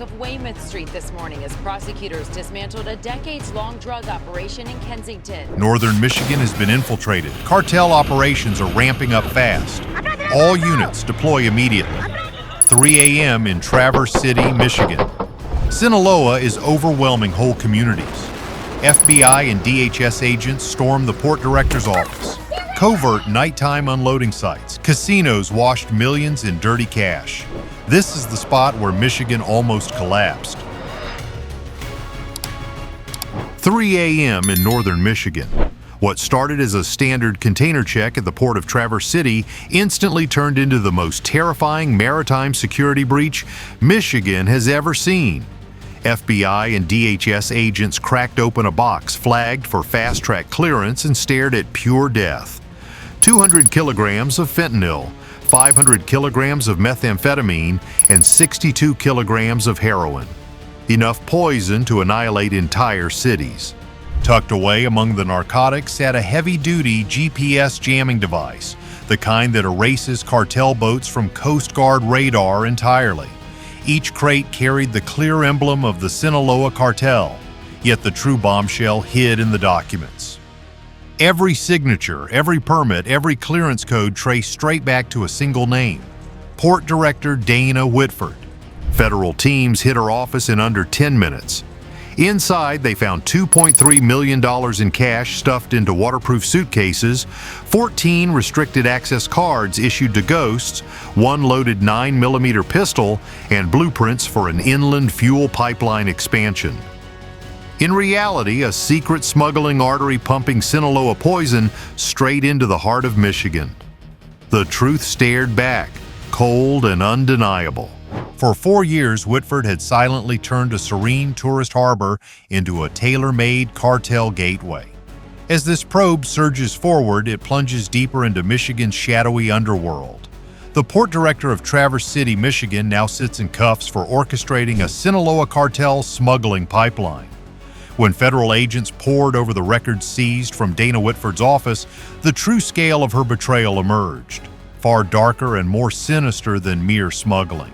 of Weymouth Street this morning as prosecutors dismantled a decades-long drug operation in Kensington. Northern Michigan has been infiltrated. Cartel operations are ramping up fast. All units deploy immediately. 3 a.m. in Traverse City, Michigan. Sinaloa is overwhelming whole communities. FBI and DHS agents storm the Port Director's office. Covert nighttime unloading sites. Casinos washed millions in dirty cash. This is the spot where Michigan almost collapsed. 3 a.m. in northern Michigan. What started as a standard container check at the port of Traverse City instantly turned into the most terrifying maritime security breach Michigan has ever seen. FBI and DHS agents cracked open a box flagged for fast-track clearance and stared at pure death. 200 kilograms of fentanyl, 500 kilograms of methamphetamine, and 62 kilograms of heroin. Enough poison to annihilate entire cities. Tucked away among the narcotics sat a heavy-duty GPS jamming device, the kind that erases cartel boats from Coast Guard radar entirely. Each crate carried the clear emblem of the Sinaloa cartel, yet the true bombshell hid in the documents. Every signature, every permit, every clearance code traced straight back to a single name: Port Director Dana Whitford. Federal teams hit her office in under 10 minutes. Inside, they found $2.3 million in cash stuffed into waterproof suitcases, 14 restricted access cards issued to ghosts, one loaded 9mm pistol, and blueprints for an inland fuel pipeline expansion. In reality, a secret smuggling artery pumping Sinaloa poison straight into the heart of Michigan. The truth stared back, cold and undeniable. For 4 years, Whitford had silently turned a serene tourist harbor into a tailor-made cartel gateway. As this probe surges forward, it plunges deeper into Michigan's shadowy underworld. The Port Director of Traverse City, Michigan, now sits in cuffs for orchestrating a Sinaloa cartel smuggling pipeline. When federal agents pored over the records seized from Dana Whitford's office, the true scale of her betrayal emerged, far darker and more sinister than mere smuggling.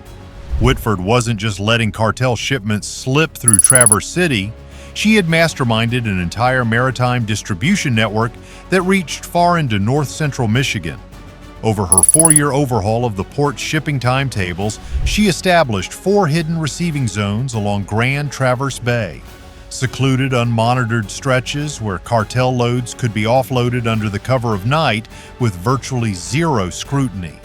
Whitford wasn't just letting cartel shipments slip through Traverse City. She had masterminded an entire maritime distribution network that reached far into north-central Michigan. Over her 4-year overhaul of the port's shipping timetables, she established 4 hidden receiving zones along Grand Traverse Bay, secluded, unmonitored stretches where cartel loads could be offloaded under the cover of night with virtually zero scrutiny.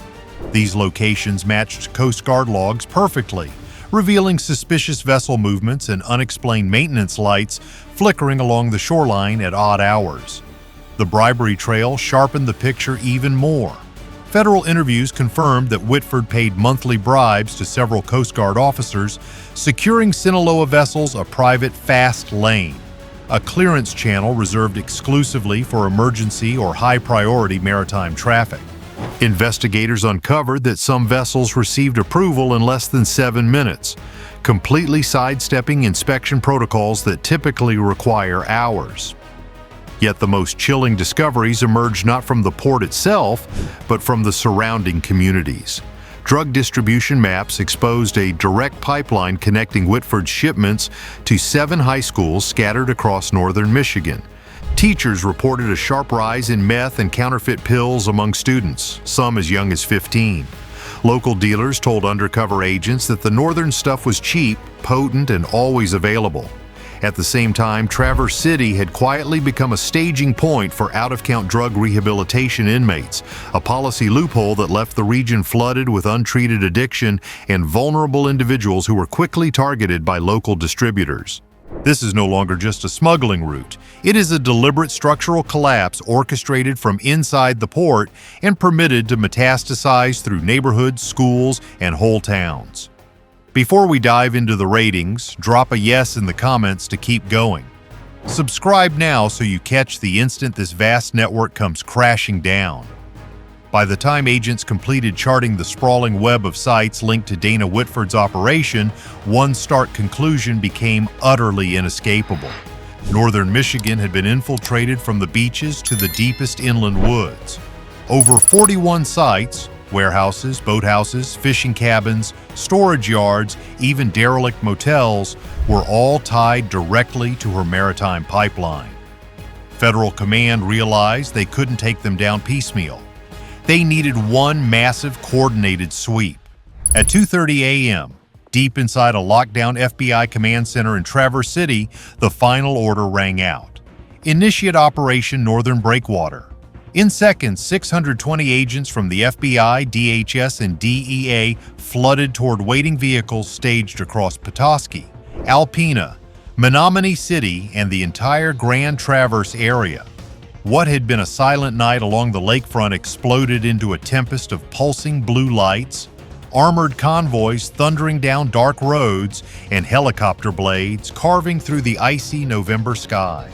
These locations matched Coast Guard logs perfectly, revealing suspicious vessel movements and unexplained maintenance lights flickering along the shoreline at odd hours. The bribery trail sharpened the picture even more. Federal interviews confirmed that Whitford paid monthly bribes to several Coast Guard officers, securing Sinaloa vessels a private fast lane, a clearance channel reserved exclusively for emergency or high-priority maritime traffic. Investigators uncovered that some vessels received approval in less than 7 minutes, completely sidestepping inspection protocols that typically require hours. Yet the most chilling discoveries emerged not from the port itself, but from the surrounding communities. Drug distribution maps exposed a direct pipeline connecting Whitford's shipments to 7 high schools scattered across northern Michigan. Teachers reported a sharp rise in meth and counterfeit pills among students, some as young as 15. Local dealers told undercover agents that the northern stuff was cheap, potent, and always available. At the same time, Traverse City had quietly become a staging point for out-of-count drug rehabilitation inmates, a policy loophole that left the region flooded with untreated addiction and vulnerable individuals who were quickly targeted by local distributors. This is no longer just a smuggling route. It is a deliberate structural collapse orchestrated from inside the port and permitted to metastasize through neighborhoods, schools, and whole towns. Before we dive into the ratings, drop a yes in the comments to keep going. Subscribe now so you catch the instant this vast network comes crashing down. By the time agents completed charting the sprawling web of sites linked to Dana Whitford's operation, one stark conclusion became utterly inescapable. Northern Michigan had been infiltrated from the beaches to the deepest inland woods. Over 41 sites, Warehouses, boathouses, fishing cabins, storage yards, even derelict motels were all tied directly to her maritime pipeline. Federal command realized they couldn't take them down piecemeal. They needed one massive coordinated sweep. At 2:30 a.m., deep inside a lockdown FBI command center in Traverse City, the final order rang out. Initiate Operation Northern Breakwater. In seconds, 620 agents from the FBI, DHS, and DEA flooded toward waiting vehicles staged across Petoskey, Alpena, Menominee City, and the entire Grand Traverse area. What had been a silent night along the lakefront exploded into a tempest of pulsing blue lights, armored convoys thundering down dark roads, and helicopter blades carving through the icy November sky.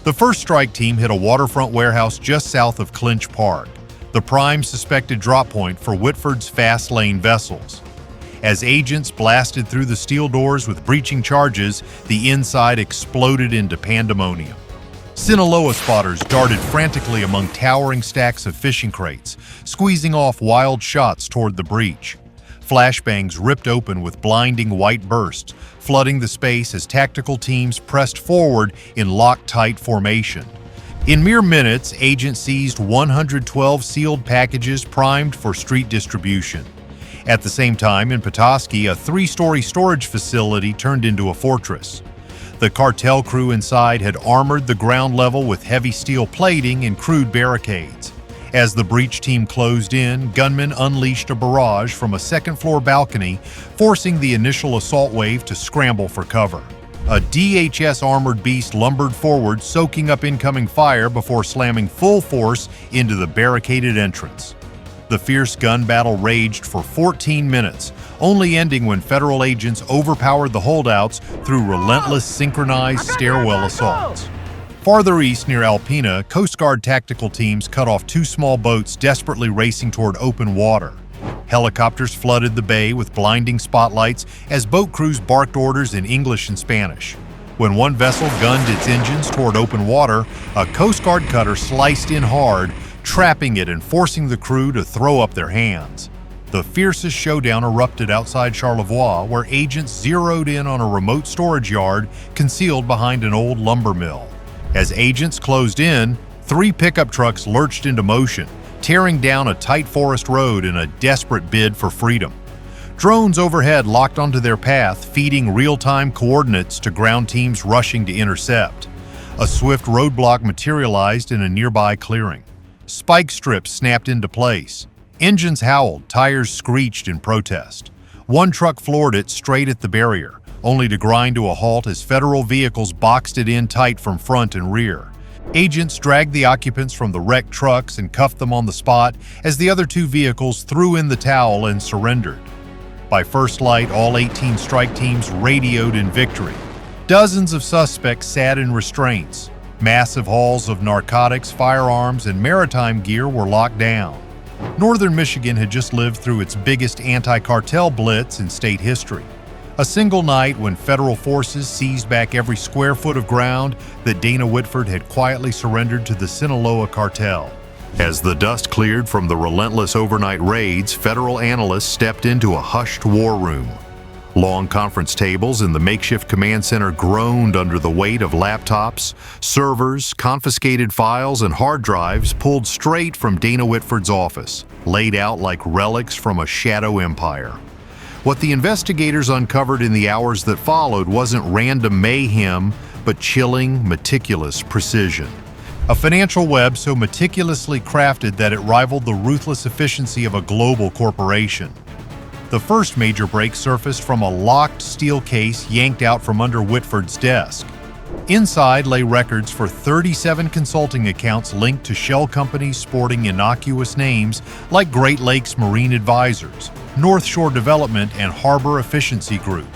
The first strike team hit a waterfront warehouse just south of Clinch Park, the prime suspected drop point for Whitford's fast lane vessels. As agents blasted through the steel doors with breaching charges, the inside exploded into pandemonium. Sinaloa spotters darted frantically among towering stacks of fishing crates, squeezing off wild shots toward the breach. Flashbangs ripped open with blinding white bursts, flooding the space as tactical teams pressed forward in Loctite formation. In mere minutes, agents seized 112 sealed packages primed for street distribution. At the same time, in Petoskey, a 3-story storage facility turned into a fortress. The cartel crew inside had armored the ground level with heavy steel plating and crude barricades. As the breach team closed in, gunmen unleashed a barrage from a second-floor balcony, forcing the initial assault wave to scramble for cover. A DHS armored beast lumbered forward, soaking up incoming fire before slamming full force into the barricaded entrance. The fierce gun battle raged for 14 minutes, only ending when federal agents overpowered the holdouts through relentless synchronized stairwell assaults. Farther east near Alpena, Coast Guard tactical teams cut off 2 small boats desperately racing toward open water. Helicopters flooded the bay with blinding spotlights as boat crews barked orders in English and Spanish. When one vessel gunned its engines toward open water, a Coast Guard cutter sliced in hard, trapping it and forcing the crew to throw up their hands. The fiercest showdown erupted outside Charlevoix, where agents zeroed in on a remote storage yard concealed behind an old lumber mill. As agents closed in, 3 pickup trucks lurched into motion, tearing down a tight forest road in a desperate bid for freedom. Drones overhead locked onto their path, feeding real-time coordinates to ground teams rushing to intercept. A swift roadblock materialized in a nearby clearing. Spike strips snapped into place. Engines howled, tires screeched in protest. One truck floored it straight at the barrier, only to grind to a halt as federal vehicles boxed it in tight from front and rear. Agents dragged the occupants from the wrecked trucks and cuffed them on the spot as the other 2 vehicles threw in the towel and surrendered. By first light, all 18 strike teams radioed in victory. Dozens of suspects sat in restraints. Massive hauls of narcotics, firearms, and maritime gear were locked down. Northern Michigan had just lived through its biggest anti-cartel blitz in state history. A single night when federal forces seized back every square foot of ground that Dana Whitford had quietly surrendered to the Sinaloa cartel. As the dust cleared from the relentless overnight raids, federal analysts stepped into a hushed war room. Long conference tables in the makeshift command center groaned under the weight of laptops, servers, confiscated files, and hard drives pulled straight from Dana Whitford's office, laid out like relics from a shadow empire. What the investigators uncovered in the hours that followed wasn't random mayhem, but chilling, meticulous precision. A financial web so meticulously crafted that it rivaled the ruthless efficiency of a global corporation. The first major break surfaced from a locked steel case yanked out from under Whitford's desk. Inside lay records for 37 consulting accounts linked to shell companies sporting innocuous names like Great Lakes Marine Advisors, North Shore Development, and Harbor Efficiency Group.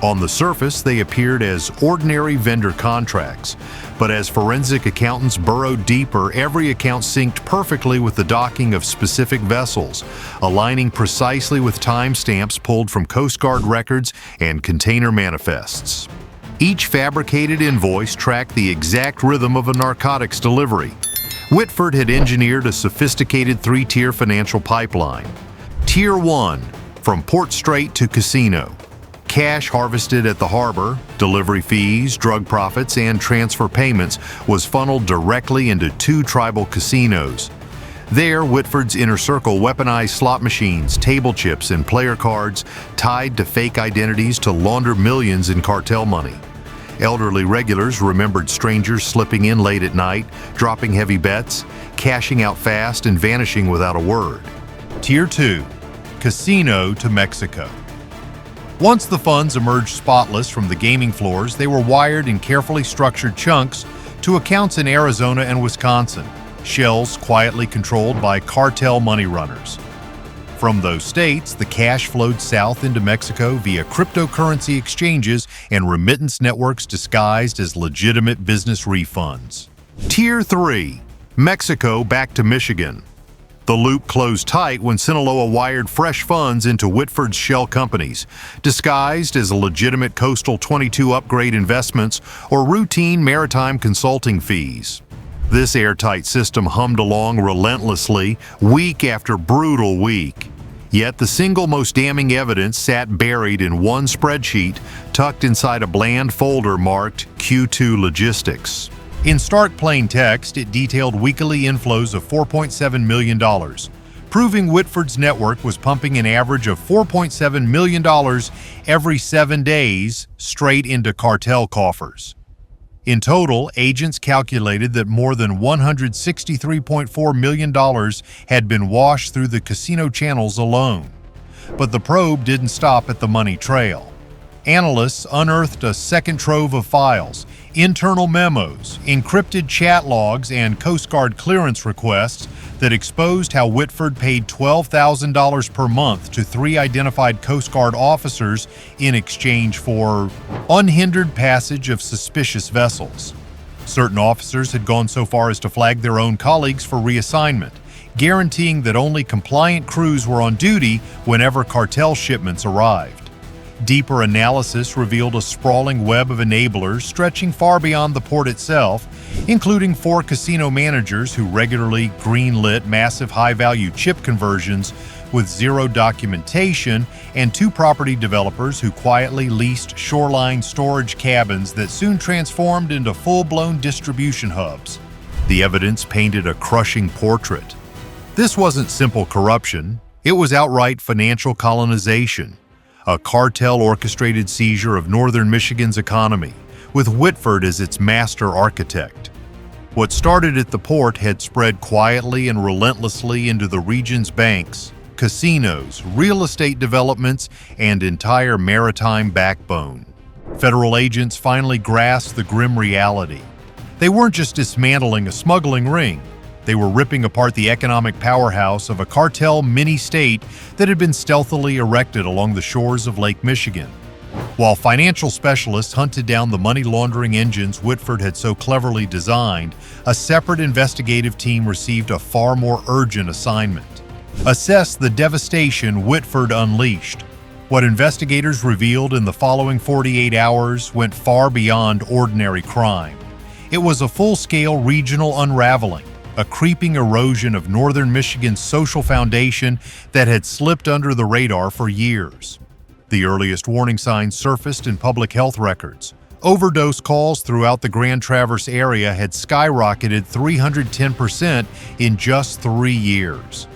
On the surface, they appeared as ordinary vendor contracts, but as forensic accountants burrowed deeper, every account synced perfectly with the docking of specific vessels, aligning precisely with timestamps pulled from Coast Guard records and container manifests. Each fabricated invoice tracked the exact rhythm of a narcotics delivery. Whitford had engineered a sophisticated 3-tier financial pipeline. Tier 1, from Port Strait to casino. Cash harvested at the harbor, delivery fees, drug profits, and transfer payments was funneled directly into 2 tribal casinos. There, Whitford's inner circle weaponized slot machines, table chips, and player cards tied to fake identities to launder millions in cartel money. Elderly regulars remembered strangers slipping in late at night, dropping heavy bets, cashing out fast, and vanishing without a word. Tier 2, Casino to Mexico. Once the funds emerged spotless from the gaming floors, they were wired in carefully structured chunks to accounts in Arizona and Wisconsin, shells quietly controlled by cartel money runners. From those states, the cash flowed south into Mexico via cryptocurrency exchanges and remittance networks disguised as legitimate business refunds. Tier 3, Mexico back to Michigan. The loop closed tight when Sinaloa wired fresh funds into Whitford's shell companies, disguised as legitimate Coastal 22 upgrade investments or routine maritime consulting fees. This airtight system hummed along relentlessly, week after brutal week. Yet the single most damning evidence sat buried in one spreadsheet, tucked inside a bland folder marked Q2 Logistics. In stark plain text, it detailed weekly inflows of $4.7 million, proving Whitford's network was pumping an average of $4.7 million every 7 days straight into cartel coffers. In total, agents calculated that more than $163.4 million had been washed through the casino channels alone. But the probe didn't stop at the money trail. Analysts unearthed a second trove of files, internal memos, encrypted chat logs, and Coast Guard clearance requests that exposed how Whitford paid $12,000 per month to 3 identified Coast Guard officers in exchange for unhindered passage of suspicious vessels. Certain officers had gone so far as to flag their own colleagues for reassignment, guaranteeing that only compliant crews were on duty whenever cartel shipments arrived. Deeper analysis revealed a sprawling web of enablers stretching far beyond the port itself, including 4 casino managers who regularly greenlit massive high-value chip conversions with zero documentation, and 2 property developers who quietly leased shoreline storage cabins that soon transformed into full-blown distribution hubs. The evidence painted a crushing portrait. This wasn't simple corruption, it was outright financial colonization. A cartel-orchestrated seizure of northern Michigan's economy, with Whitford as its master architect. What started at the port had spread quietly and relentlessly into the region's banks, casinos, real estate developments, and entire maritime backbone. Federal agents finally grasped the grim reality. They weren't just dismantling a smuggling ring. They were ripping apart the economic powerhouse of a cartel mini-state that had been stealthily erected along the shores of Lake Michigan. While financial specialists hunted down the money laundering engines Whitford had so cleverly designed, a separate investigative team received a far more urgent assignment. Assess the devastation Whitford unleashed. What investigators revealed in the following 48 hours went far beyond ordinary crime. It was a full-scale regional unraveling, a creeping erosion of northern Michigan's social foundation that had slipped under the radar for years. The earliest warning signs surfaced in public health records. Overdose calls throughout the Grand Traverse area had skyrocketed 310% in just 3 years.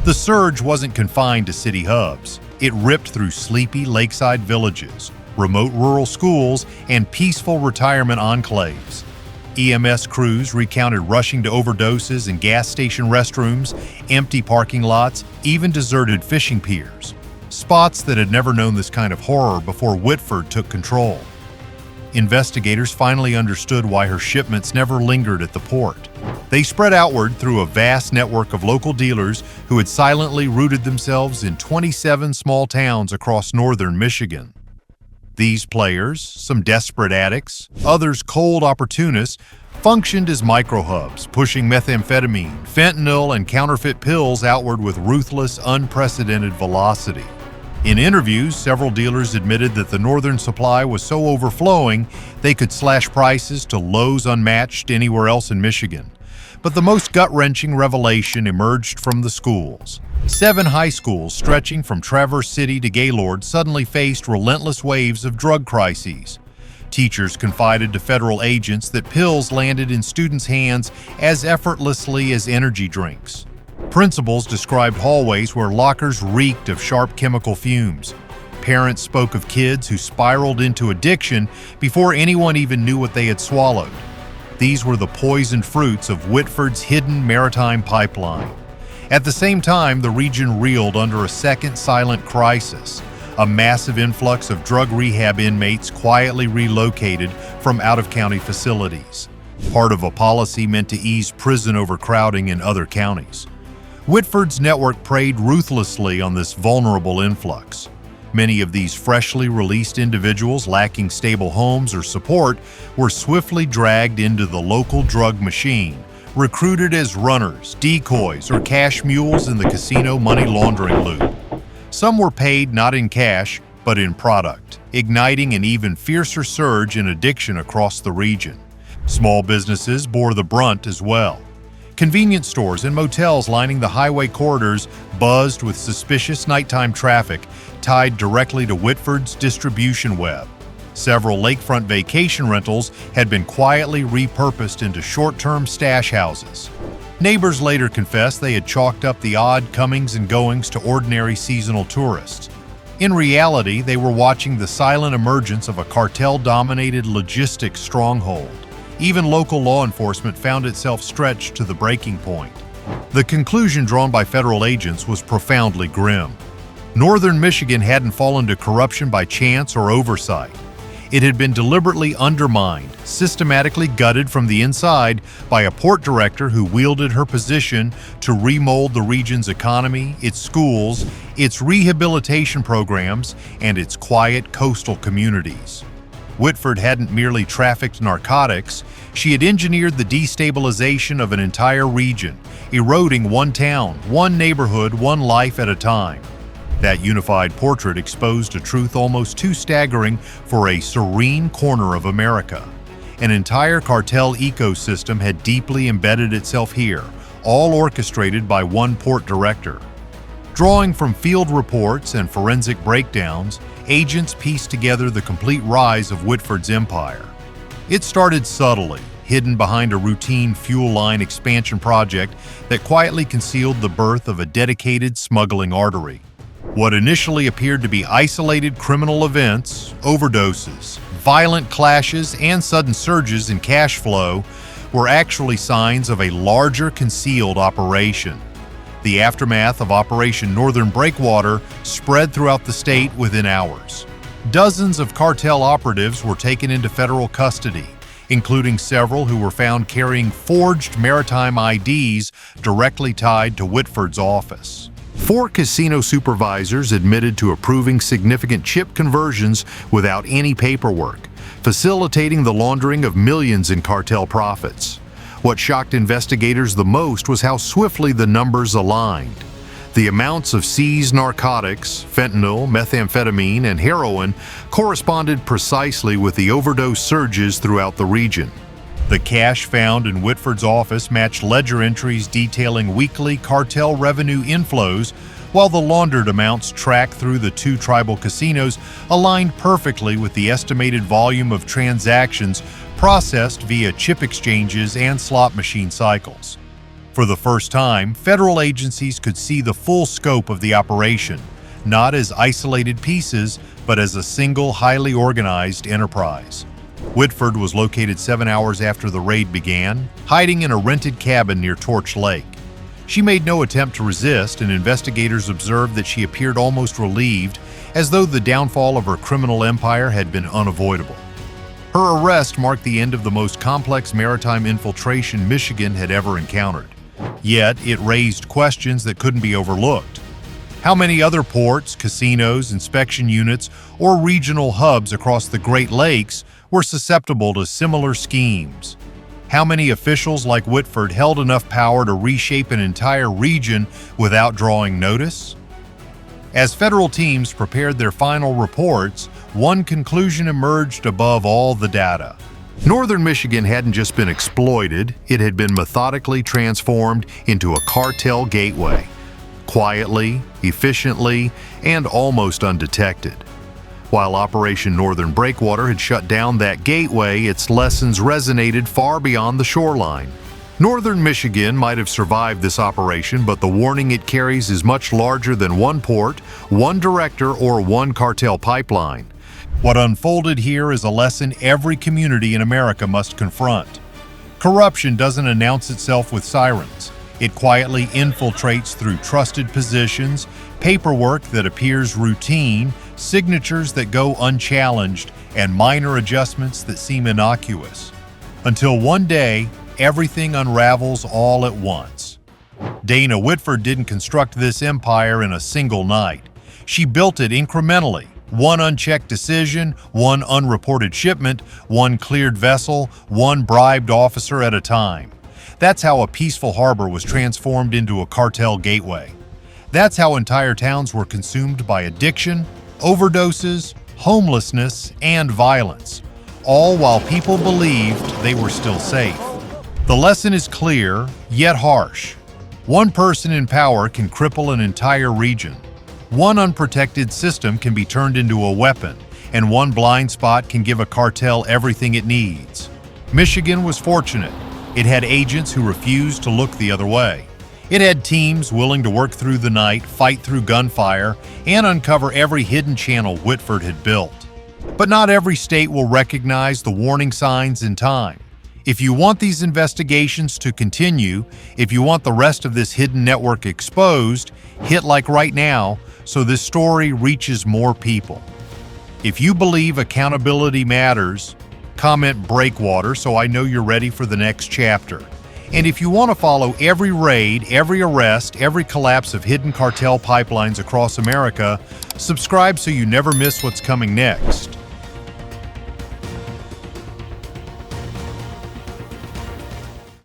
The surge wasn't confined to city hubs. It ripped through sleepy lakeside villages, remote rural schools, and peaceful retirement enclaves. EMS crews recounted rushing to overdoses in gas station restrooms, empty parking lots, even deserted fishing piers. Spots that had never known this kind of horror before Whitford took control. Investigators finally understood why her shipments never lingered at the port. They spread outward through a vast network of local dealers who had silently rooted themselves in 27 small towns across northern Michigan. These players, some desperate addicts, others cold opportunists, functioned as microhubs, pushing methamphetamine, fentanyl, and counterfeit pills outward with ruthless, unprecedented velocity. In interviews, several dealers admitted that the northern supply was so overflowing they could slash prices to lows unmatched anywhere else in Michigan. But the most gut-wrenching revelation emerged from the schools. 7 high schools stretching from Traverse City to Gaylord suddenly faced relentless waves of drug crises. Teachers confided to federal agents that pills landed in students' hands as effortlessly as energy drinks. Principals described hallways where lockers reeked of sharp chemical fumes. Parents spoke of kids who spiraled into addiction before anyone even knew what they had swallowed. These were the poisoned fruits of Whitford's hidden maritime pipeline. At the same time, the region reeled under a second silent crisis, a massive influx of drug rehab inmates quietly relocated from out-of-county facilities, part of a policy meant to ease prison overcrowding in other counties. Whitford's network preyed ruthlessly on this vulnerable influx. Many of these freshly released individuals lacking stable homes or support were swiftly dragged into the local drug machine, recruited as runners, decoys, or cash mules in the casino money laundering loop. Some were paid not in cash, but in product, igniting an even fiercer surge in addiction across the region. Small businesses bore the brunt as well. Convenience stores and motels lining the highway corridors buzzed with suspicious nighttime traffic tied directly to Whitford's distribution web. Several lakefront vacation rentals had been quietly repurposed into short-term stash houses. Neighbors later confessed they had chalked up the odd comings and goings to ordinary seasonal tourists. In reality, they were watching the silent emergence of a cartel-dominated logistics stronghold. Even local law enforcement found itself stretched to the breaking point. The conclusion drawn by federal agents was profoundly grim. Northern Michigan hadn't fallen to corruption by chance or oversight. It had been deliberately undermined, systematically gutted from the inside by a port director who wielded her position to remold the region's economy, its schools, its rehabilitation programs, and its quiet coastal communities. Whitford hadn't merely trafficked narcotics, she had engineered the destabilization of an entire region, eroding one town, one neighborhood, one life at a time. That unified portrait exposed a truth almost too staggering for a serene corner of America. An entire cartel ecosystem had deeply embedded itself here, all orchestrated by one port director. Drawing from field reports and forensic breakdowns, agents pieced together the complete rise of Whitford's empire. It started subtly, hidden behind a routine fuel line expansion project that quietly concealed the birth of a dedicated smuggling artery. What initially appeared to be isolated criminal events, overdoses, violent clashes, and sudden surges in cash flow were actually signs of a larger concealed operation. The aftermath of Operation Northern Breakwater spread throughout the state within hours. Dozens of cartel operatives were taken into federal custody, including several who were found carrying forged maritime IDs directly tied to Whitford's office. 4 casino supervisors admitted to approving significant chip conversions without any paperwork, facilitating the laundering of millions in cartel profits. What shocked investigators the most was how swiftly the numbers aligned. The amounts of seized narcotics, fentanyl, methamphetamine, and heroin corresponded precisely with the overdose surges throughout the region. The cash found in Whitford's office matched ledger entries detailing weekly cartel revenue inflows, while the laundered amounts tracked through the 2 tribal casinos aligned perfectly with the estimated volume of transactions processed via chip exchanges and slot machine cycles. For the first time, federal agencies could see the full scope of the operation, not as isolated pieces, but as a single, highly organized enterprise. Whitford was located 7 hours after the raid began, hiding in a rented cabin near Torch Lake. She made no attempt to resist, and investigators observed that she appeared almost relieved, as though the downfall of her criminal empire had been unavoidable. Her arrest marked the end of the most complex maritime infiltration Michigan had ever encountered. Yet, it raised questions that couldn't be overlooked. How many other ports, casinos, inspection units, or regional hubs across the Great Lakes were susceptible to similar schemes? How many officials like Whitford held enough power to reshape an entire region without drawing notice? As federal teams prepared their final reports, one conclusion emerged above all the data. Northern Michigan hadn't just been exploited, it had been methodically transformed into a cartel gateway, quietly, efficiently, and almost undetected. While Operation Northern Breakwater had shut down that gateway, its lessons resonated far beyond the shoreline. Northern Michigan might have survived this operation, but the warning it carries is much larger than one port, one director, or one cartel pipeline. What unfolded here is a lesson every community in America must confront. Corruption doesn't announce itself with sirens. It quietly infiltrates through trusted positions, paperwork that appears routine, signatures that go unchallenged, and minor adjustments that seem innocuous. Until one day, everything unravels all at once. Dana Whitford didn't construct this empire in a single night. She built it incrementally. One unchecked decision, one unreported shipment, one cleared vessel, one bribed officer at a time. That's how a peaceful harbor was transformed into a cartel gateway. That's how entire towns were consumed by addiction, overdoses, homelessness, and violence, all while people believed they were still safe. The lesson is clear, yet harsh. One person in power can cripple an entire region. One unprotected system can be turned into a weapon, and one blind spot can give a cartel everything it needs. Michigan was fortunate. It had agents who refused to look the other way. It had teams willing to work through the night, fight through gunfire, and uncover every hidden channel Whitford had built. But not every state will recognize the warning signs in time. If you want these investigations to continue, if you want the rest of this hidden network exposed, hit like right now so this story reaches more people. If you believe accountability matters, comment Breakwater so I know you're ready for the next chapter. And if you want to follow every raid, every arrest, every collapse of hidden cartel pipelines across America, subscribe so you never miss what's coming next.